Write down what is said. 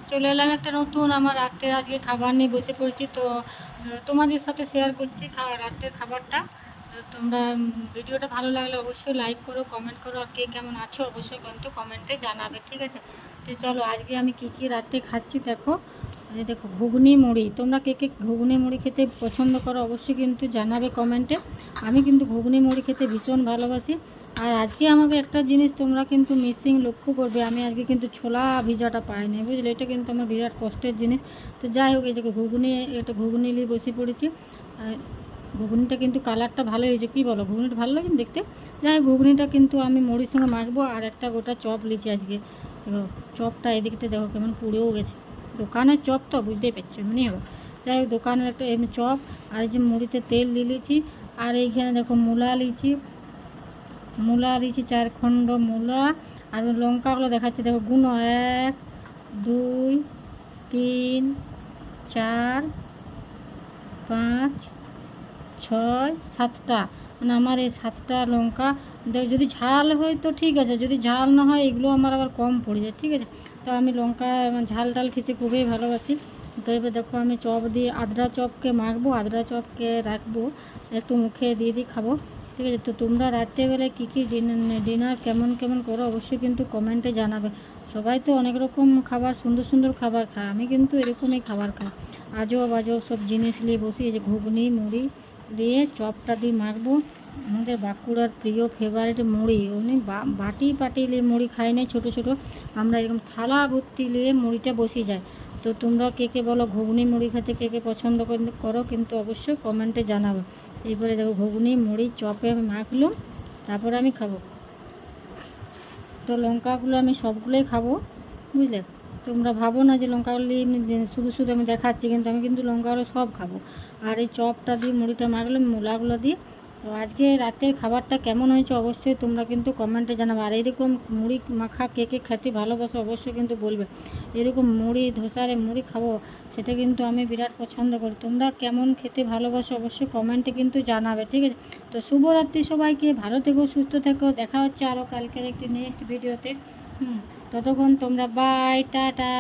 চলে এলাম একটা নতুন আমার রাত্রের আজকে খাবার নিয়ে বসে পড়েছি। তো তোমাদের সাথে শেয়ার করছি রাত্রের খাবারটা। তোমরা ভিডিওটা ভালো লাগলে অবশ্যই লাইক করো, কমেন্ট করো, আর কে কেমন আছো অবশ্যই কিন্তু কমেন্টে জানাবে, ঠিক আছে? তো চলো আজকে আমি কি কি রাত্রে খাচ্ছি দেখো। এই দেখো ঘুগনি মুড়ি। তোমরা কে কে ঘুগনি মুড়ি খেতে পছন্দ করো অবশ্যই কিন্তু জানাবে কমেন্টে। আমি কিন্তু ঘুগনি মুড়ি খেতে ভীষণ ভালোবাসি। আর আজকে আমাকে একটা জিনিস তোমরা কিন্তু মিসিং লক্ষ্য করবে, আমি আজকে কিন্তু ছোলা ভিজাটা পাইনি, বুঝলে? এটা কিন্তু আমার বিরাট কষ্টের জিনিস। তো যাই হোক, এই যে ঘুগনি, এটা ঘুগনি নিয়ে বসে পড়েছি। ঘুগনিটা কিন্তু কালারটা ভালো হয়েছে, কী বলো? ঘুগনিটা ভালো লাগে দেখতে। যাই হোক, ঘুগনিটা কিন্তু আমি মুড়ির সঙ্গে মাখবো। আর একটা গোটা চপ লিছি আজকে। চপটা এদিকটা দেখো কেমন পুড়েও গেছে। দোকানের চপ তো বুঝতেই পারছো এমনি হবে। যাই হোক, দোকানের একটা এমনি চপ। আর এই যে মুড়িতে তেল দিয়ে লিছি। আর এইখানে দেখো মূলা লিছি, মূলা দিয়েছি 4 খণ্ড মূলা। আর লঙ্কাগুলো দেখাচ্ছি দেখো, গুনো 1 2 3 4 5 6 7টা। মানে আমার এই 7টা লঙ্কা। যদি ঝাল হয় তো ঠিক আছে, যদি ঝাল না হয় এগুলো আমার আবার কম পড়ে যায়, ঠিক আছে? তো আমি লঙ্কা ঝাল টাল খেতে খুবই ভালোবাসি। তো এবার দেখো আমি চপ দিয়ে আদ্রা চপকে মাখবো, আদ্রা চপকে রাখবো, একটু মুখে দিয়ে খাবো, ঠিক আছে? তো তোমরা রাত্রেবেলায় কী কী ডিনার কেমন কেমন করো অবশ্যই কিন্তু কমেন্টে জানাবে। সবাই তো অনেক রকম খাবার, সুন্দর সুন্দর খাবার খায়, আমি কিন্তু এরকমই খাবার খাই। আজব আজব সব জিনিস নিয়ে বসি। এই যে ঘুগনি মুড়ি দিয়ে চপটা দিয়ে মাখবো। আমাদের বাঁকুড়ার প্রিয় ফেভারিট মুড়ি, উনি বাটি পাটি নিয়ে মুড়ি খাই না, ছোটো ছোটো। আমরা এরকম থালা ভর্তি নিয়ে মুড়িটা বসে যায়। তো তোমরা কে কে বলো ঘুগনি মুড়ি খেতে কে কে পছন্দ করো কিন্তু অবশ্যই কমেন্টে জানাবে। এরপরে দেখো ঘুগনি মুড়ি চপে মাখলুম, তারপরে আমি খাবো। তো লঙ্কাগুলো আমি সবগুলোই খাবো, বুঝলে? তোমরা ভাবো না যে লঙ্কাগুলো এমনি শুধু শুধু আমি দেখাচ্ছি, কিন্তু আমি কিন্তু লঙ্কাগুলো সব খাবো। আর এই চপটা দিয়ে মুড়িটা মাখলাম মূলাগুলো দিয়ে। তো আজকে রাতের খাবারটা কেমন হয়েছে অবশ্যই তোমরা কিন্তু কমেন্টে জানাবে। আর এরকম মুড়ি মাখা কে কে খেতে ভালোবাসো অবশ্যই কিন্তু বলবে। এরকম মুড়ি ধোসারে মুড়ি খাবো, সেটা কিন্তু আমি বিরাট পছন্দ করি। তোমরা কেমন খেতে ভালোবাসো অবশ্যই কমেন্টে কিন্তু জানাবে, ঠিক আছে? তো শুভরাত্রি সবাইকে, ভালো থেকো, সুস্থ থেকো। দেখা হচ্ছে আরও কালকের একটি নেক্সট ভিডিওতে। ততক্ষণ তোমরা বাই, টাটা।